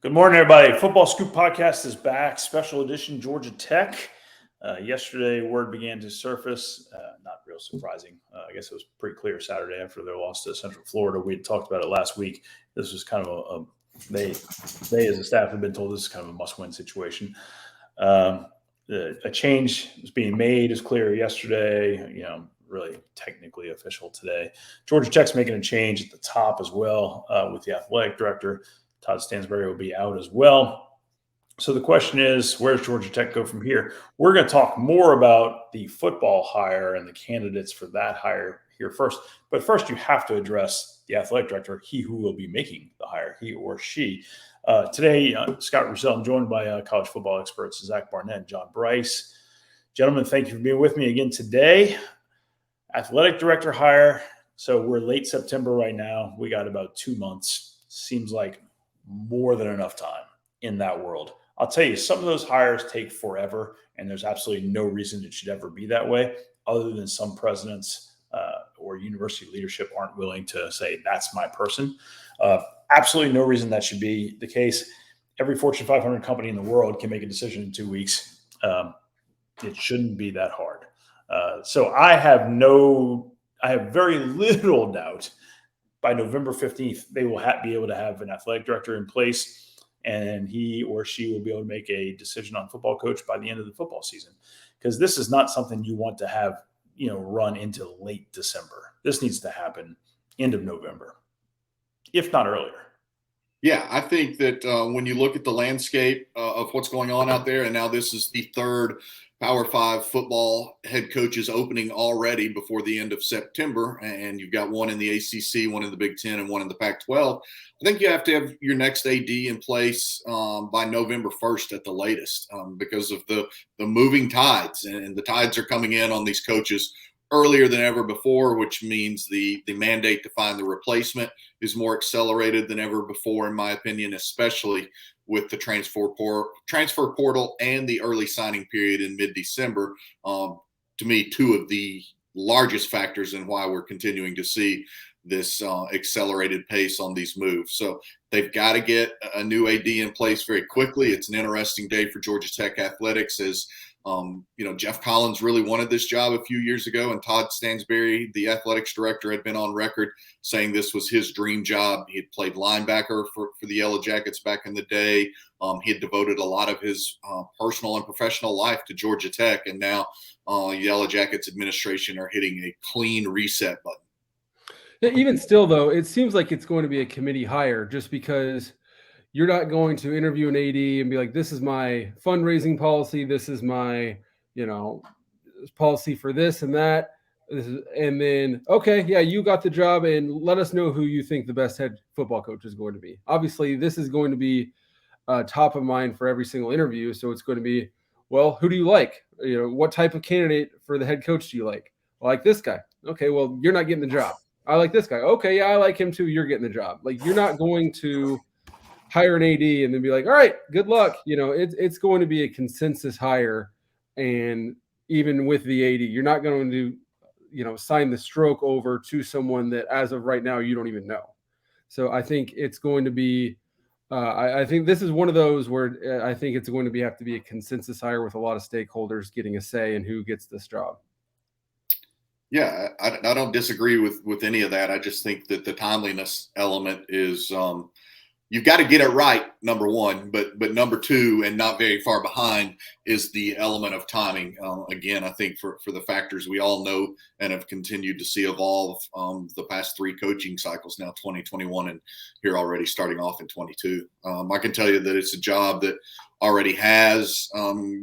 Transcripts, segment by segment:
Good morning, everybody. Football Scoop Podcast is back. Special edition, Georgia Tech. Yesterday, word began to surface. Not real surprising. I guess it was pretty clear Saturday after their loss to Central Florida. We had talked about it last week. This was kind of they as a staff have been told this is kind of a must-win situation. A change is being made is clear yesterday. Really technically official today. Georgia Tech's making a change at the top as well with the athletic director. Todd Stansbury will be out as well. So the question is, where does Georgia Tech go from here? We're going to talk more about the football hire and the candidates for that hire here first. But first, you have to address the athletic director, he who will be making the hire, he or she. Today, Scott Roussel, I'm joined by college football experts Zach Barnett and John Brice. Gentlemen, thank you for being with me again today. Athletic director hire. So we're late September right now. We got about 2 months. Seems like more than enough time in that world. I'll tell you, some of those hires take forever, and there's absolutely no reason it should ever be that way, other than some presidents or university leadership aren't willing to say, that's my person. Absolutely no reason that should be the case. Every Fortune 500 company in the world can make a decision in 2 weeks. It shouldn't be that hard. So I have very little doubt by November 15th, they will be able to have an athletic director in place, and he or she will be able to make a decision on football coach by the end of the football season. Because this is not something you want to have, run into late December. This needs to happen end of November, if not earlier. Yeah, I think that when you look at the landscape of what's going on out there, and now this is the third Power 5 football head coaches opening already before the end of September, and you've got one in the ACC, one in the Big Ten, and one in the Pac-12. I think you have to have your next AD in place by November 1st at the latest because of the moving tides, and the tides are coming in on these coaches earlier than ever before, which means the mandate to find the replacement is more accelerated than ever before, in my opinion, especially with the transfer portal and the early signing period in mid-December. To me, two of the largest factors in why we're continuing to see this accelerated pace on these moves. So they've got to get a new AD in place very quickly. It's an interesting day for Georgia Tech athletics as Jeff Collins really wanted this job a few years ago, and Todd Stansbury, the athletics director, had been on record saying this was his dream job. He had played linebacker for the Yellow Jackets back in the day. He had devoted a lot of his personal and professional life to Georgia Tech, and now Yellow Jackets administration are hitting a clean reset button. Yeah, even still, though, it seems like it's going to be a committee hire just because you're not going to interview an AD and be like, this is my fundraising policy. This is my, policy for this and that. And then, okay, yeah, you got the job and let us know who you think the best head football coach is going to be. Obviously, this is going to be top of mind for every single interview. So it's going to be, well, who do you like? What type of candidate for the head coach do you like? I like this guy. Okay, well, you're not getting the job. I like this guy. Okay, yeah, I like him too. You're getting the job. Like, you're not going to hire an AD and then be like, all right, good luck. It's going to be a consensus hire. And even with the AD, you're not going to, sign the stroke over to someone that as of right now, you don't even know. So I think it's going to be, I think this is one of those where I think it's going to have to be a consensus hire with a lot of stakeholders getting a say in who gets this job. Yeah, I don't disagree with any of that. I just think that the timeliness element is you've got to get it right, number one, but number two, and not very far behind, is the element of timing. Again, I think for the factors we all know and have continued to see evolve the past three coaching cycles, now 2021 and here already starting off in 22. I can tell you that it's a job that already has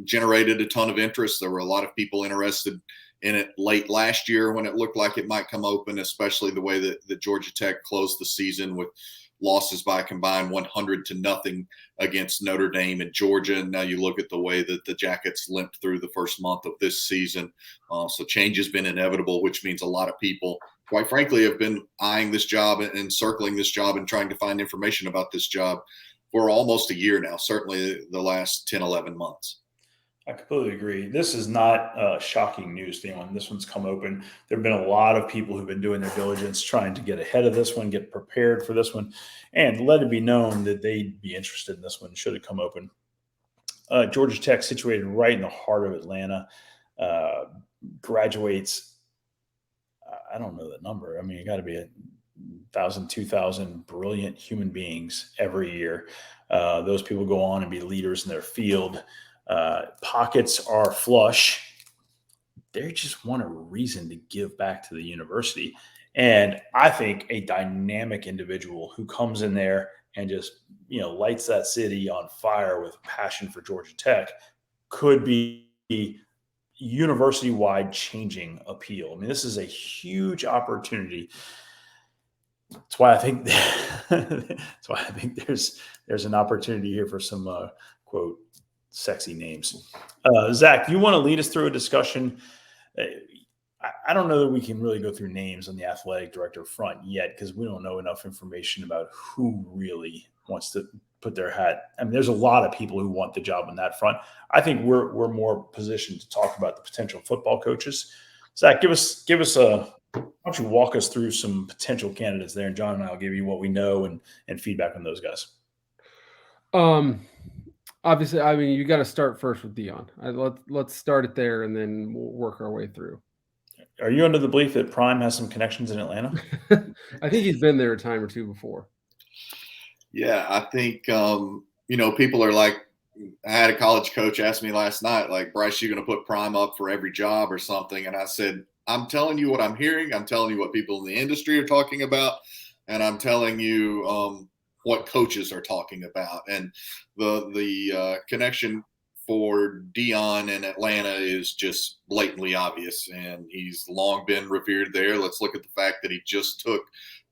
generated a ton of interest. There were a lot of people interested in it late last year when it looked like it might come open, especially the way that Georgia Tech closed the season with losses by a combined 100-0 against Notre Dame and Georgia. And now you look at the way that the Jackets limped through the first month of this season. So change has been inevitable, which means a lot of people, quite frankly, have been eyeing this job and circling this job and trying to find information about this job for almost a year now, certainly the last 10, 11 months. I completely agree. This is not shocking news to anyone. This one's come open. There have been a lot of people who've been doing their diligence, trying to get ahead of this one, get prepared for this one, and let it be known that they'd be interested in this one should it come open. Georgia Tech, situated right in the heart of Atlanta, uh, graduates. I don't know the number. I mean, it got to be 1,000, 2,000 brilliant human beings every year. Those people go on and be leaders in their field. Pockets are flush. They just want a reason to give back to the university. And I think a dynamic individual who comes in there and just, lights that city on fire with passion for Georgia Tech could be university-wide changing appeal. I mean, this is a huge opportunity. That's why I think there's an opportunity here for some quote sexy names. Zach, you want to lead us through a discussion? I don't know that we can really go through names on the athletic director front yet because we don't know enough information about who really wants to put their hat. I mean, there's a lot of people who want the job on that front. I think we're more positioned to talk about the potential football coaches. Zach, give us why don't you walk us through some potential candidates there, and John and I will give you what we know and feedback on those guys. Obviously, I mean, you got to start first with Dion. Let's start it there, and then we'll work our way through. Are you under the belief that Prime has some connections in Atlanta? I think he's been there a time or two before. Yeah, I think people are like, I had a college coach ask me last night, like, Brice, you going to put Prime up for every job or something? And I said, I'm telling you what I'm hearing. I'm telling you what people in the industry are talking about. And I'm telling you what coaches are talking about. And the connection for Dion in Atlanta is just blatantly obvious. And he's long been revered there. Let's look at the fact that he just took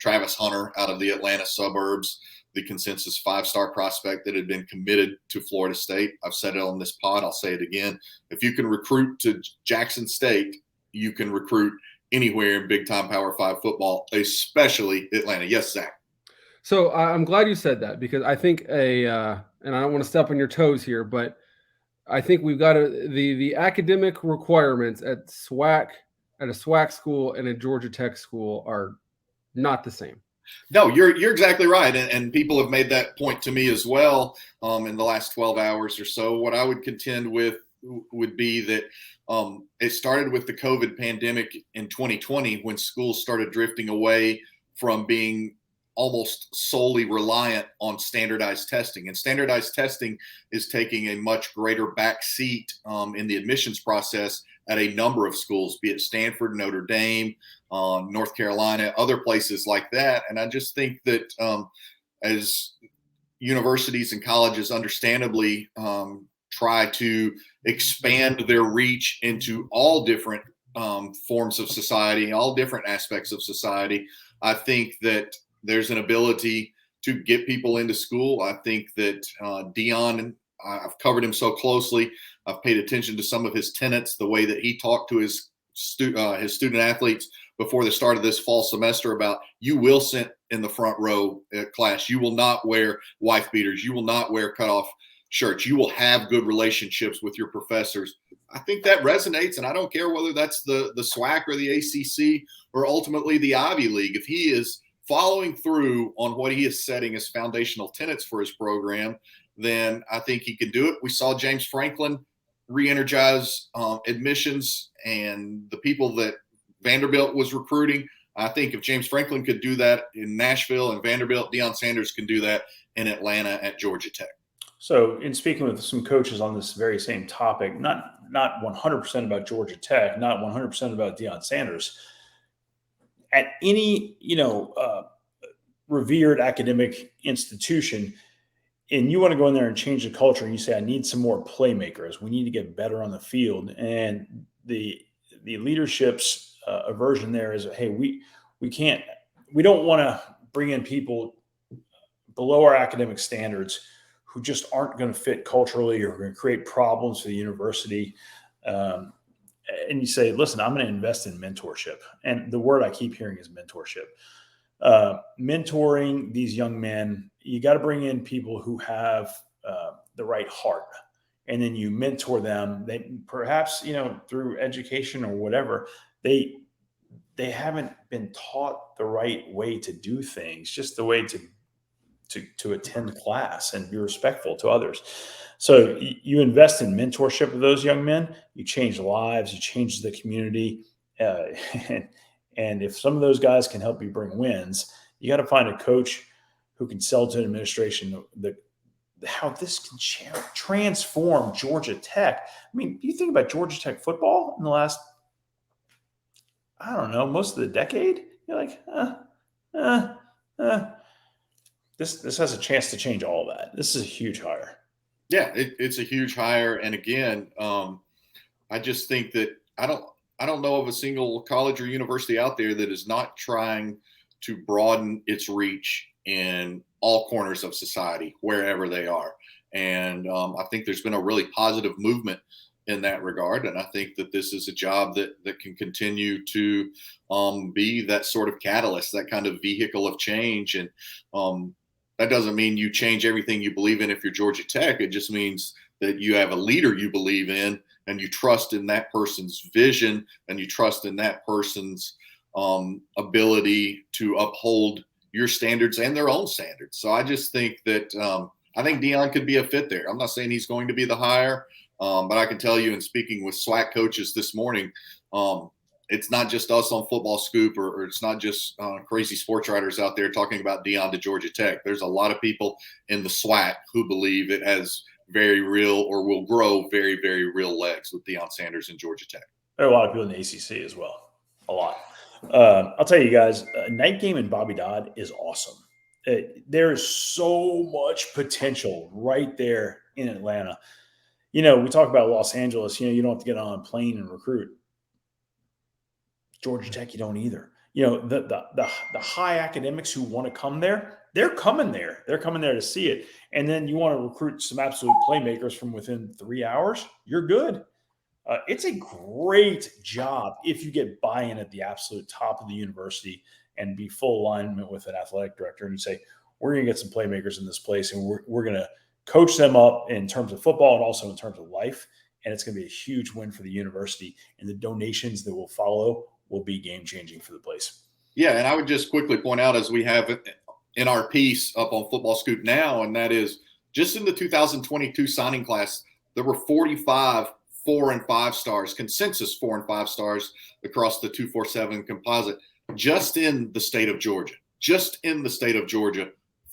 Travis Hunter out of the Atlanta suburbs, the consensus 5-star prospect that had been committed to Florida State. I've said it on this pod. I'll say it again. If you can recruit to Jackson State, you can recruit anywhere in big-time Power 5 football, especially Atlanta. Yes, Zach. So I'm glad you said that because I think and I don't want to step on your toes here, but I think we've got the academic requirements at a SWAC school and a Georgia Tech school are not the same. No, you're exactly right. And people have made that point to me as well in the last 12 hours or so. What I would contend with would be that it started with the COVID pandemic in 2020 when schools started drifting away from being almost solely reliant on standardized testing. And standardized testing is taking a much greater backseat in the admissions process at a number of schools, be it Stanford, Notre Dame, North Carolina, other places like that. And I just think that as universities and colleges understandably try to expand their reach into all different forms of society, all different aspects of society, I think that there's an ability to get people into school. I think that Dion, I've covered him so closely. I've paid attention to some of his tenets, the way that he talked to his student athletes before the start of this fall semester about you will sit in the front row at class. You will not wear wife beaters. You will not wear cutoff shirts. You will have good relationships with your professors. I think that resonates, and I don't care whether that's the SWAC or the ACC or ultimately the Ivy League. If he is following through on what he is setting as foundational tenets for his program, then I think he can do it. We saw James Franklin re-energize admissions and the people that Vanderbilt was recruiting. I think if James Franklin could do that in Nashville and Vanderbilt, Deion Sanders can do that in Atlanta at Georgia Tech. So in speaking with some coaches on this very same topic, not 100% about Georgia Tech, not 100% about Deion Sanders, at any, revered academic institution, and you want to go in there and change the culture, and you say, I need some more playmakers. We need to get better on the field. And the leadership's aversion there is, hey, we don't want to bring in people below our academic standards who just aren't going to fit culturally or going to create problems for the university. And you say, listen, I'm going to invest in mentorship. And the word I keep hearing is mentorship. Mentoring these young men, you got to bring in people who have the right heart. and then you mentor them. They perhaps, through education or whatever, they haven't been taught the right way to do things, just the way to attend class and be respectful to others. So you invest in mentorship of those young men, you change lives, you change the community. And if some of those guys can help you bring wins, you got to find a coach who can sell to an administration how this can transform Georgia Tech. I mean, you think about Georgia Tech football in the last, I don't know, most of the decade, you're like, this has a chance to change all of that. This is a huge hire. Yeah, it's a huge hire. And again, I just think that I don't know of a single college or university out there that is not trying to broaden its reach in all corners of society, wherever they are. And I think there's been a really positive movement in that regard. And I think that this is a job that can continue to be that sort of catalyst, that kind of vehicle of change. And that doesn't mean you change everything you believe in if you're Georgia Tech. It just means that you have a leader you believe in, and you trust in that person's vision, and you trust in that person's ability to uphold your standards and their own standards. So I just think that I think Deion could be a fit there. I'm not saying he's going to be the hire, but I can tell you, in speaking with SWAC coaches this morning, it's not just us on Football Scoop, or it's not just crazy sports writers out there talking about Deion to Georgia Tech. There's a lot of people in the SWAC who believe it has very real, or will grow very, very real legs with Deion Sanders and Georgia Tech. There are a lot of people in the ACC as well. A lot. I'll tell you guys, a night game in Bobby Dodd is awesome. There is so much potential right there in Atlanta. We talk about Los Angeles, you don't have to get on a plane and recruit. Georgia Tech, you don't either. The high academics who want to come there, they're coming there. They're coming there to see it. And then you want to recruit some absolute playmakers from within 3 hours, you're good. It's a great job if you get buy-in at the absolute top of the university and be full alignment with an athletic director, and you say, we're going to get some playmakers in this place, and we're going to coach them up in terms of football and also in terms of life. And it's going to be a huge win for the university, and the donations that will follow will be game-changing for the place. Yeah, and I would just quickly point out, as we have in our piece up on Football Scoop now, and that is just in the 2022 signing class, there were 45 4 and 5 stars, consensus 4 and 5 stars across the 247 composite, just in the state of Georgia. Just in the state of Georgia,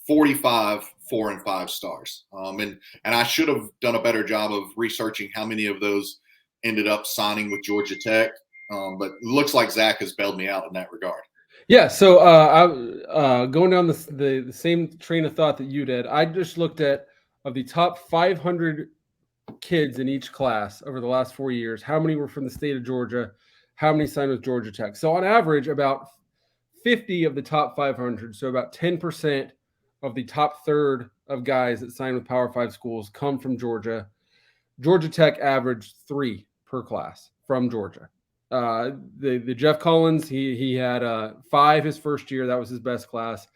45 4 and 5 stars. And I should have done a better job of researching how many of those ended up signing with Georgia Tech. But it looks like Zach has bailed me out in that regard. Yeah, so I going down the same train of thought that you did. I just looked at, of the top 500 kids in each class over the last 4 years, how many were from the state of Georgia, how many signed with Georgia Tech. So on average, about 50 of the top 500, so about 10% of the top third of guys that sign with Power 5 schools come from Georgia. Georgia Tech averaged 3 per class from Georgia. The Jeff Collins, he had 5 his first year. That was his best class.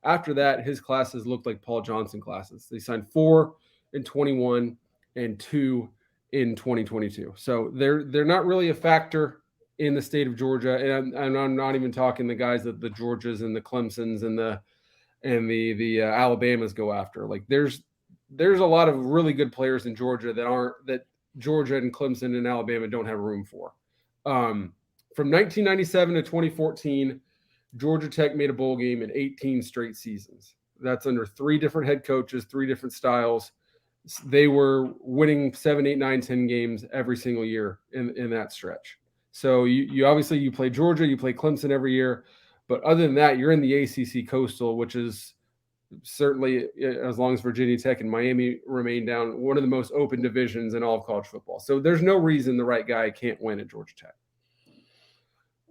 After that, his classes looked like Paul Johnson classes. They signed 4 in 21 and 2 in 2022. So they're not really a factor in the state of Georgia. And I'm not even talking the guys that the Georgias and the Clemsons and the Alabamas go after. Like there's a lot of really good players in Georgia that Georgia and Clemson and Alabama don't have room for. From 1997 to 2014, Georgia Tech made a bowl game in 18 straight seasons. That's under 3 different head coaches, 3 different styles. They were winning 7, 8, 9, 10 games every single year in that stretch. So you obviously you play Georgia, you play Clemson every year, but other than that, you're in the ACC Coastal, which is certainly, as long as Virginia Tech and Miami remain down, one of the most open divisions in all of college football. So there's no reason the right guy can't win at Georgia Tech.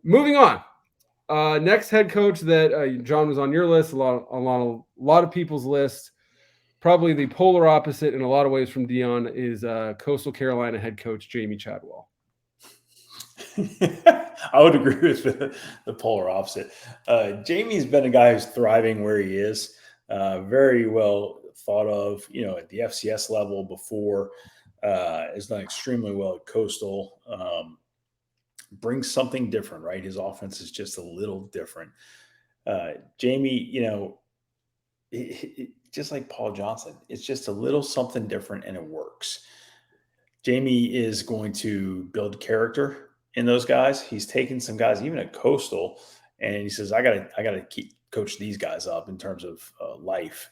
Moving on. Next head coach that John was on your list, a lot of people's list. Probably the polar opposite in a lot of ways from Deion is Coastal Carolina head coach Jamie Chadwell. I would agree with the polar opposite. Jamie's been a guy who's thriving where he is, very well thought of, at the FCS level before Has done extremely well at Coastal. Brings something different, right? His offense is just a little different. Jamie, just like Paul Johnson, it's just a little something different and it works. Jamie is going to build character in those guys. He's taken some guys, even at Coastal, and he says, I gotta keep coach these guys up in terms of life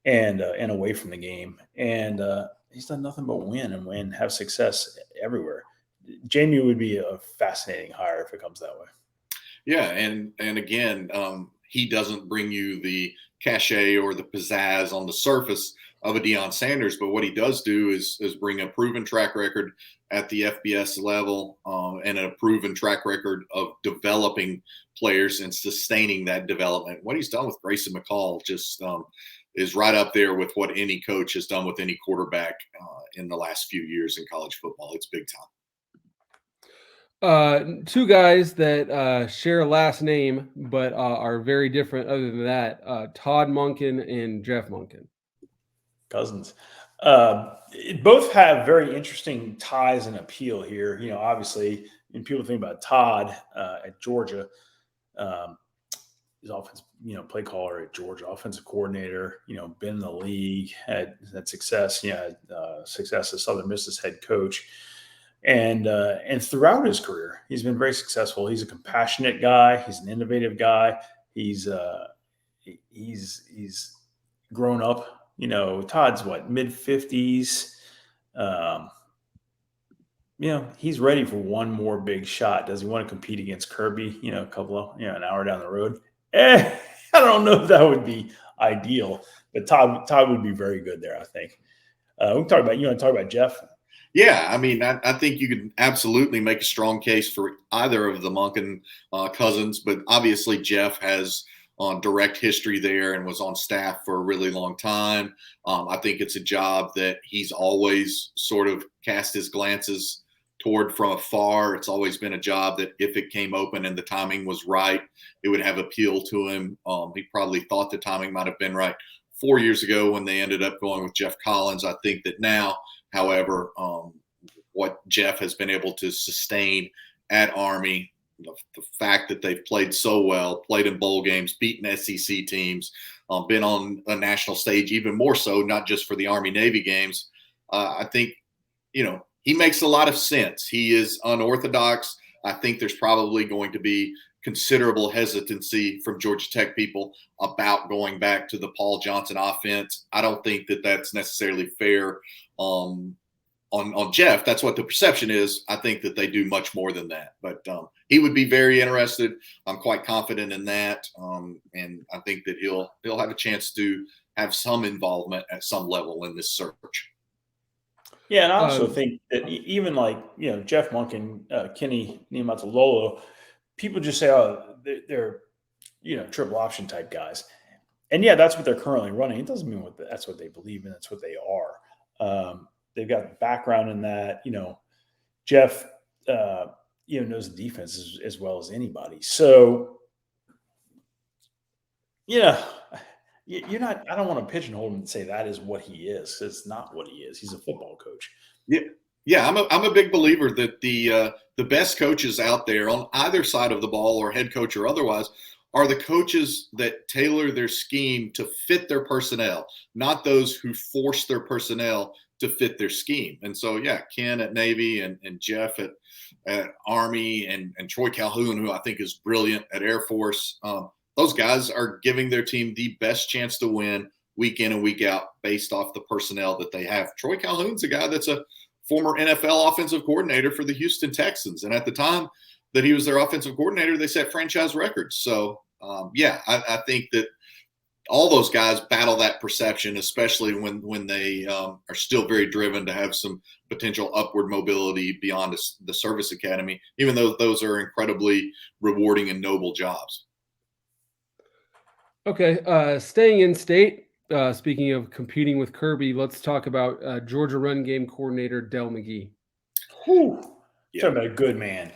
and away from the game. And he's done nothing but win, have success everywhere. Jamie would be a fascinating hire if it comes that way. Yeah, and again, he doesn't bring you the cachet or the pizzazz on the surface of a Deion Sanders, but what he does do is bring a proven track record at the FBS level and a proven track record of developing players and sustaining that development. What he's done with Grayson McCall just is right up there with what any coach has done with any quarterback in the last few years in college football. It's big time. Two guys that share a last name but are very different other than that, Todd Monken and Jeff Monken. Cousins. Both have very interesting ties and appeal here. Obviously, when people think about Todd at Georgia, his offensive, play caller at Georgia, offensive coordinator, been in the league, had success, success as Southern Miss's head coach. And throughout his career, he's been very successful. He's a compassionate guy. He's an innovative guy. He's grown up. Todd's mid-50s. He's ready for one more big shot. Does he want to compete against Kirby? An hour down the road. I don't know if that would be ideal, but Todd would be very good there. I think. We can talk about. You want to talk about Jeff? Yeah, I mean, I think you could absolutely make a strong case for either of the Monken cousins, but obviously Jeff has direct history there and was on staff for a really long time. I think it's a job that he's always sort of cast his glances toward from afar. It's always been a job that if it came open and the timing was right, it would have appeal to him. He probably thought the timing might have been right 4 years ago when they ended up going with Jeff Collins. I think that now, however, what Jeff has been able to sustain at Army, the fact that they've played so well, played in bowl games, beaten SEC teams, been on a national stage, even more so, not just for the Army-Navy games. I think, he makes a lot of sense. He is unorthodox. I think there's probably going to be considerable hesitancy from Georgia Tech people about going back to the Paul Johnson offense. I don't think that that's necessarily fair on Jeff. That's what the perception is. I think that they do much more than that, but he would be very interested. I'm quite confident in that. And I think that he'll have a chance to have some involvement at some level in this search. Yeah, and I also think that even Jeff Monken, Kenny Niumatalolo, people just say, oh, they're triple option type guys. And yeah, that's what they're currently running. It doesn't mean that's what they believe in. That's what they are. They've got background in that. Jeff, knows the defense as well as anybody. So, you're not. I don't want to pigeonhole him and say that is what he is. It's not what he is. He's a football coach. Yeah. I'm a big believer that the best coaches out there on either side of the ball, or head coach or otherwise, are the coaches that tailor their scheme to fit their personnel, not those who force their personnel to fit their scheme. And so, yeah, Ken at Navy and Jeff at Army and Troy Calhoun, who I think is brilliant at Air Force. Those guys are giving their team the best chance to win week in and week out based off the personnel that they have. Troy Calhoun's a guy that's a former NFL offensive coordinator for the Houston Texans. And at the time that he was their offensive coordinator, they set franchise records. So, I think that all those guys battle that perception, especially when they are still very driven to have some potential upward mobility beyond the service academy, even though those are incredibly rewarding and noble jobs. Okay, staying in state, speaking of competing with Kirby, let's talk about Georgia run game coordinator Del McGee. Whew. Yeah. Talking about a good man.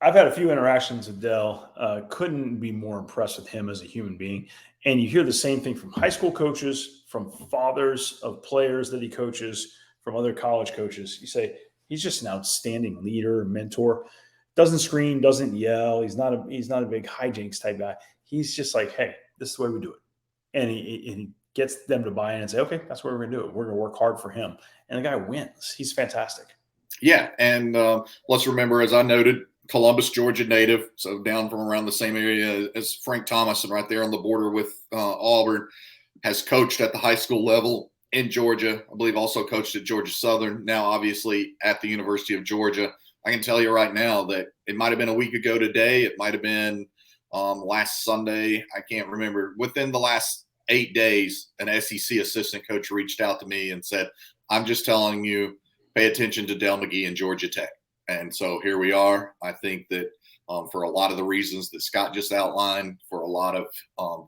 I've had a few interactions with Dell. Couldn't be more impressed with him as a human being. And you hear the same thing from high school coaches, from fathers of players that he coaches, from other college coaches. You say he's just an outstanding leader, mentor. Doesn't scream, doesn't yell. He's not a big hijinks type guy. He's just like, hey, this is the way we do it. And he gets them to buy in and say, okay, that's what we're going to do it. We're going to work hard for him. And the guy wins. He's fantastic. Yeah. And let's remember, as I noted, Columbus, Georgia native, so down from around the same area as Frank Thomas and right there on the border with Auburn, has coached at the high school level in Georgia. I believe also coached at Georgia Southern, now obviously at the University of Georgia. I can tell you right now that it might have been a week ago today. It might have been last Sunday. I can't remember. Within the last 8 days, an SEC assistant coach reached out to me and said, I'm just telling you, pay attention to Dell McGee and Georgia Tech. And so here we are. I think that for a lot of the reasons that Scott just outlined, for a lot of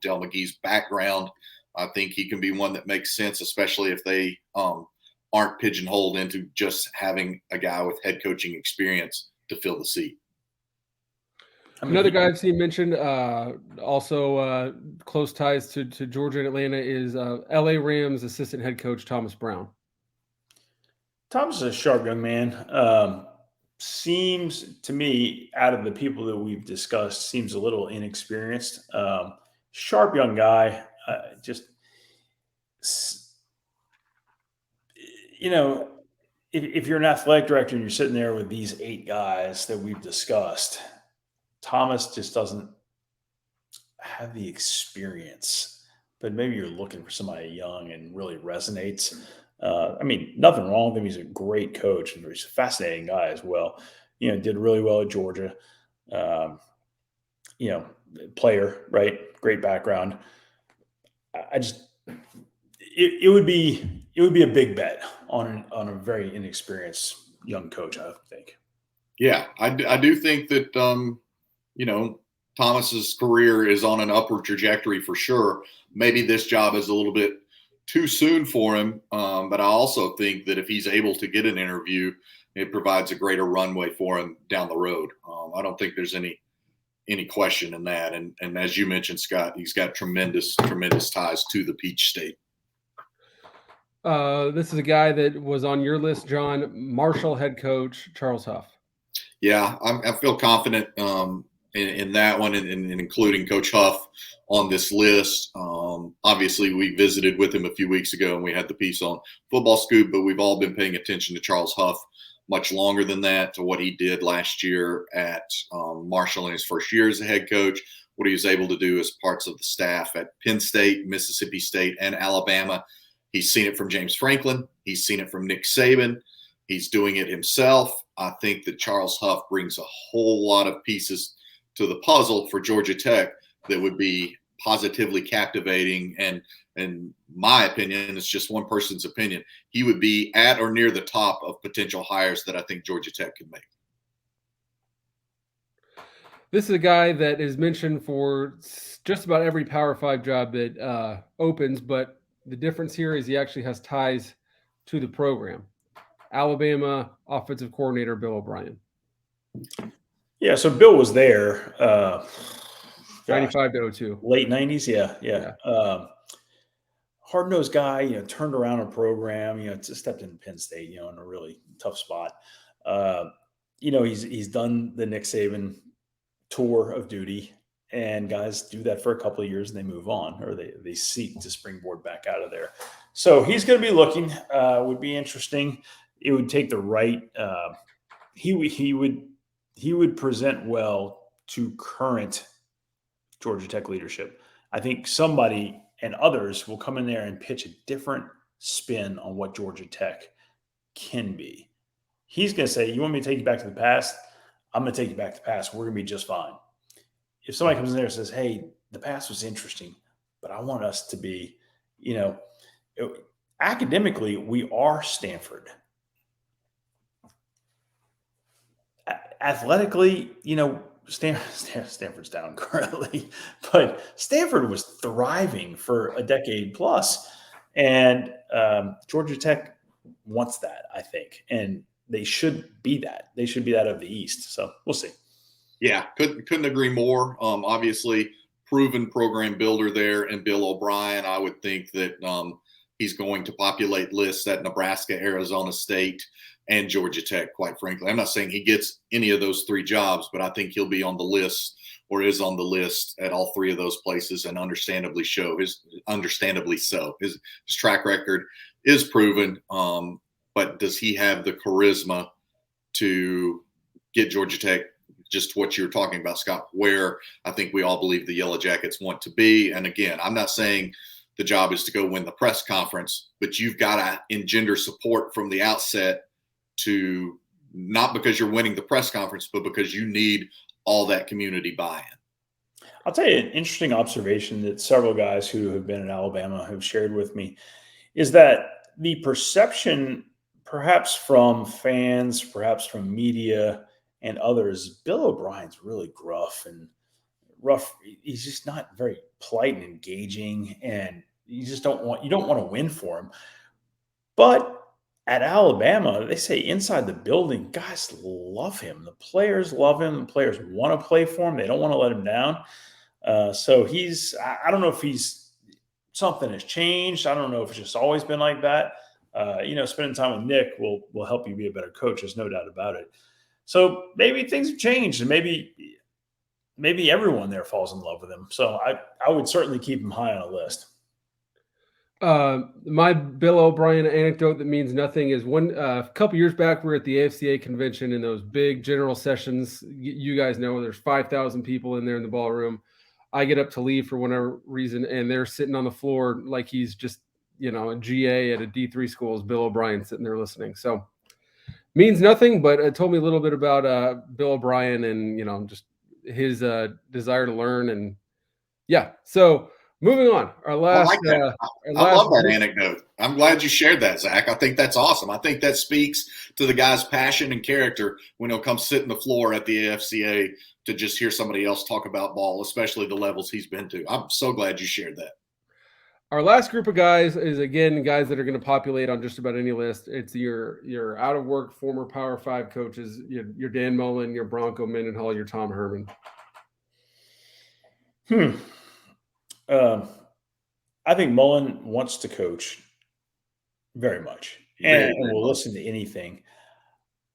Dell McGee's background, I think he can be one that makes sense, especially if they aren't pigeonholed into just having a guy with head coaching experience to fill the seat. Another guy I've seen mentioned, also close ties to Georgia and Atlanta, is LA Rams assistant head coach Thomas Brown. Thomas is a sharp young man. Seems to me, out of the people that we've discussed, seems a little inexperienced. Sharp young guy. If you're an athletic director and you're sitting there with these 8 guys that we've discussed, Thomas just doesn't have the experience. But maybe you're looking for somebody young and really resonates. Nothing wrong with him. He's a great coach and he's a fascinating guy as well. Did really well at Georgia. Player, right? Great background. It would be a big bet on a very inexperienced young coach, I think. Yeah, I do think that Thomas's career is on an upward trajectory for sure. Maybe this job is a little bit too soon for him, but I also think that if he's able to get an interview, it provides a greater runway for him down the road. I don't think there's any question in that. And as you mentioned, Scott, he's got tremendous ties to the Peach State. This is a guy that was on your list, John. Marshall head coach Charles Huff. Yeah, I feel confident in that one, and including Coach Huff on this list. Obviously, we visited with him a few weeks ago, and we had the piece on Football Scoop, but we've all been paying attention to Charles Huff much longer than that, to what he did last year at Marshall in his first year as a head coach, what he was able to do as parts of the staff at Penn State, Mississippi State, and Alabama. He's seen it from James Franklin. He's seen it from Nick Saban. He's doing it himself. I think that Charles Huff brings a whole lot of pieces to the puzzle for Georgia Tech that would be positively captivating. And in my opinion, it's just one person's opinion, he would be at or near the top of potential hires that I think Georgia Tech could make. This is a guy that is mentioned for just about every Power 5 job that opens, but the difference here is he actually has ties to the program. Alabama offensive coordinator Bill O'Brien. Yeah, so Bill was there. 95 to 02. Late 90s, yeah. Hard-nosed guy, turned around a program, stepped in Penn State, in a really tough spot. He's done the Nick Saban tour of duty, and guys do that for a couple of years and they move on, or they seek to springboard back out of there. So he's going to be looking. Would be interesting. It would take the right. He would present well to current Georgia Tech leadership. I think somebody and others will come in there and pitch a different spin on what Georgia Tech can be. He's going to say, you want me to take you back to the past? I'm going to take you back to the past. We're going to be just fine. If somebody comes in there and says, hey, the past was interesting, but I want us to be, academically, we are Stanford. Athletically, Stanford's down currently, but Stanford was thriving for a decade plus, and Georgia Tech wants that, I think, and they should be that. They should be that of the East. So we'll see. Yeah, couldn't agree more. Obviously, proven program builder there, and Bill O'Brien. I would think that he's going to populate lists at Nebraska, Arizona State, and Georgia Tech. Quite frankly, I'm not saying he gets any of those three jobs, but I think he'll be on the list or is on the list at all three of those places, and understandably so. His track record is proven, but does he have the charisma to get Georgia Tech? Just what you're talking about, Scott, where I think we all believe the Yellow Jackets want to be. And again, I'm not saying the job is to go win the press conference, but you've got to engender support from the outset, to not because you're winning the press conference, but because you need all that community buy-in. I'll tell you an interesting observation that several guys who have been in Alabama have shared with me is that the perception, perhaps from fans, perhaps from media and others, Bill O'Brien's really gruff and rough. He's just not very polite and engaging, and you don't want to win for him. But at Alabama, they say inside the building, guys love him. The players love him. The players want to play for him. They don't want to let him down. So I don't know if something has changed. I don't know if it's just always been like that. Spending time with Nick will help you be a better coach. There's no doubt about it. So maybe things have changed, and maybe everyone there falls in love with him. So I would certainly keep him high on a list. My Bill O'Brien anecdote that means nothing is a couple years back, we were at the AFCA convention in those big general sessions. You guys know there's 5,000 people in there in the ballroom. I get up to leave for whatever reason, and they're sitting on the floor like he's just, a GA at a D3 school, is Bill O'Brien sitting there listening. So means nothing, but it told me a little bit about Bill O'Brien and, just his desire to learn. And yeah, so moving on. I like that. I love that anecdote. I'm glad you shared that, Zach. I think that's awesome. I think that speaks to the guy's passion and character when he'll come sit on the floor at the AFCA to just hear somebody else talk about ball, especially the levels he's been to. I'm so glad you shared that. Our last group of guys is, again, guys that are going to populate on just about any list. It's your out of work former Power 5 coaches, your Dan Mullen, your Bronco Mendenhall, your Tom Herman. I think Mullen wants to coach very much, and will listen to anything.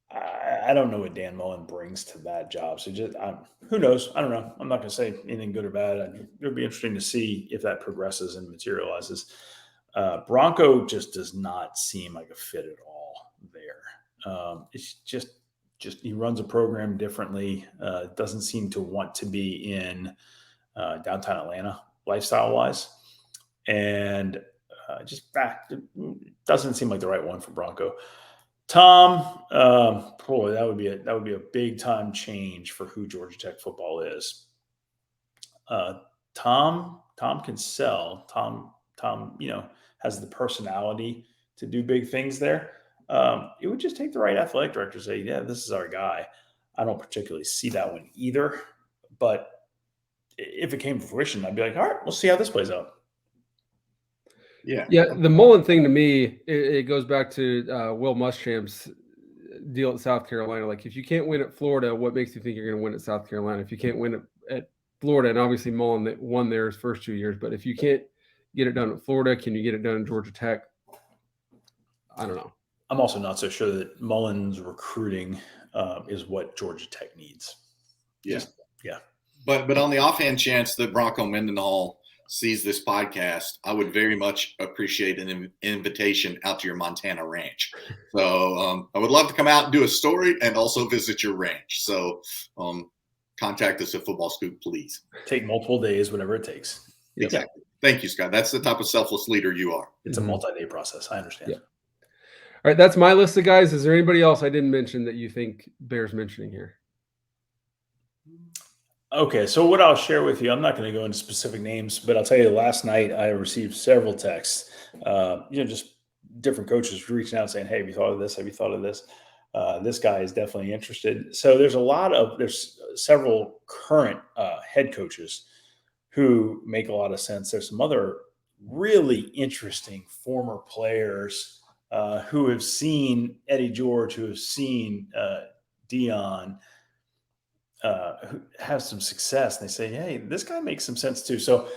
I don't know what Dan Mullen brings to that job. So who knows? I don't know. I'm not going to say anything good or bad. It'll be interesting to see if that progresses and materializes. Bronco just does not seem like a fit at all there. It's just he runs a program differently. Doesn't seem to want to be in downtown Atlanta lifestyle wise, and it doesn't seem like the right one for Bronco. Tom, boy, that would be a big time change for who Georgia Tech football is. Tom can sell. Tom, has the personality to do big things there. It would just take the right athletic director to say, yeah, this is our guy. I don't particularly see that one either, but if it came to fruition, I'd be like, all right, we'll see how this plays out. Yeah. The Mullen thing to me, it goes back to Will Muschamp's deal at South Carolina. Like, if you can't win at Florida, what makes you think you're going to win at South Carolina? If you can't win at Florida, and obviously Mullen won there his first 2 years, but if you can't get it done at Florida, can you get it done at Georgia Tech? I don't know. I'm also not so sure that Mullen's recruiting is what Georgia Tech needs. Yeah. Yeah. But on the offhand chance that Bronco Mendenhall sees this podcast, I would very much appreciate an invitation out to your Montana ranch. So I would love to come out and do a story and also visit your ranch. So contact us at Football Scoop, please. Take multiple days, whatever it takes. Exactly. Thank you, Scott. That's the type of selfless leader you are. It's a multi-day process. I understand. Yeah. All right, that's my list of guys. Is there anybody else I didn't mention that you think bears mentioning here? Okay, so what I'll share with you, I'm not going to go into specific names, but I'll tell you, last night I received several texts, just different coaches reaching out saying, hey, have you thought of this? Have you thought of this? This guy is definitely interested. So there's several current head coaches who make a lot of sense. There's some other really interesting former players who have seen Eddie George, who have seen Dion. who have some success, and they say, hey, this guy makes some sense too. So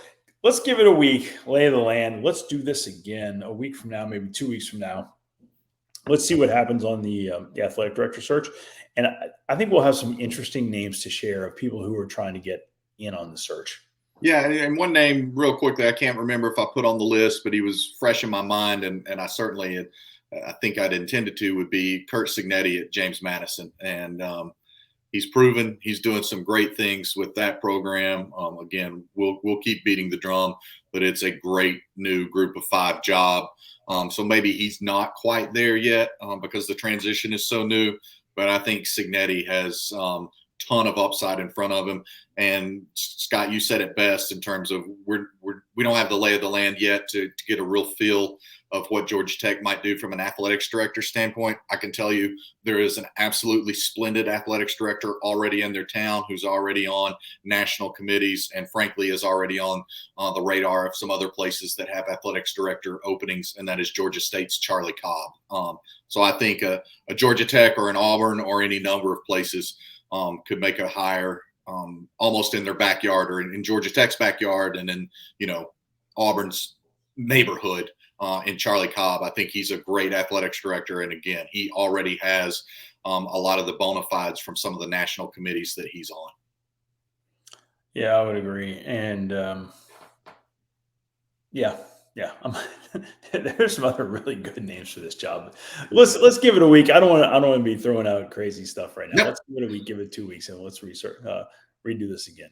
let's give it a week, lay of the land. Let's do this again a week from now, maybe 2 weeks from now. Let's see what happens on the athletic director search. And I think we'll have some interesting names to share of people who are trying to get in on the search. Yeah, and one name real quickly, I can't remember if I put on the list, but he was fresh in my mind, and I certainly, I think I'd intended to, would be Kurt Cignetti at James Madison. And he's proven he's doing some great things with that program. Again, we'll keep beating the drum, but it's a great new group of 5 job. So maybe he's not quite there yet because the transition is so new. But I think Cignetti has ton of upside in front of him. And Scott, you said it best in terms of we don't have the lay of the land yet to get a real feel of what Georgia Tech might do from an athletics director standpoint. I can tell you there is an absolutely splendid athletics director already in their town who's already on national committees and frankly is already on the radar of some other places that have athletics director openings, and that is Georgia State's Charlie Cobb. So I think a Georgia Tech or an Auburn or any number of places could make a hire almost in their backyard or in Georgia Tech's backyard and in, Auburn's neighborhood in Charlie Cobb. I think he's a great athletics director. And again, he already has a lot of the bona fides from some of the national committees that he's on. Yeah, I would agree. And yeah. There's some other really good names for this job. Let's give it a week. I don't want to be throwing out crazy stuff right now. Yep. Let's give it a week, give it 2 weeks, and let's redo this again.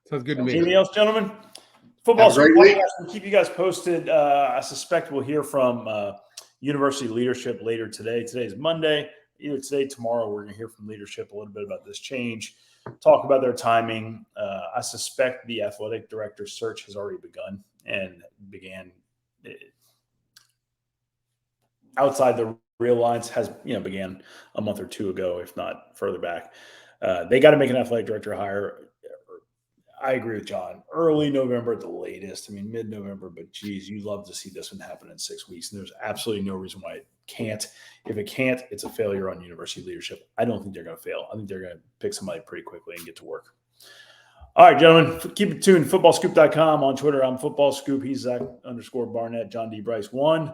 Sounds good to me. Anything else, gentlemen? Football podcast. We'll keep you guys posted. I suspect we'll hear from university leadership later today. Today is Monday. Either today, tomorrow, we're going to hear from leadership a little bit about this change, talk about their timing. I suspect the athletic director search has already begun and began outside the real lines, began a month or two ago, if not further back. They got to make an athletic director hire. I agree with John. Early November at the latest. I mean, mid-November, but geez, you'd love to see this one happen in 6 weeks. And there's absolutely no reason why it can't. If it can't, it's a failure on university leadership. I don't think they're going to fail. I think they're going to pick somebody pretty quickly and get to work. All right, gentlemen, keep it tuned. Footballscoop.com on Twitter. I'm Football Scoop. He's Zach _Barnett, John D. Brice 1.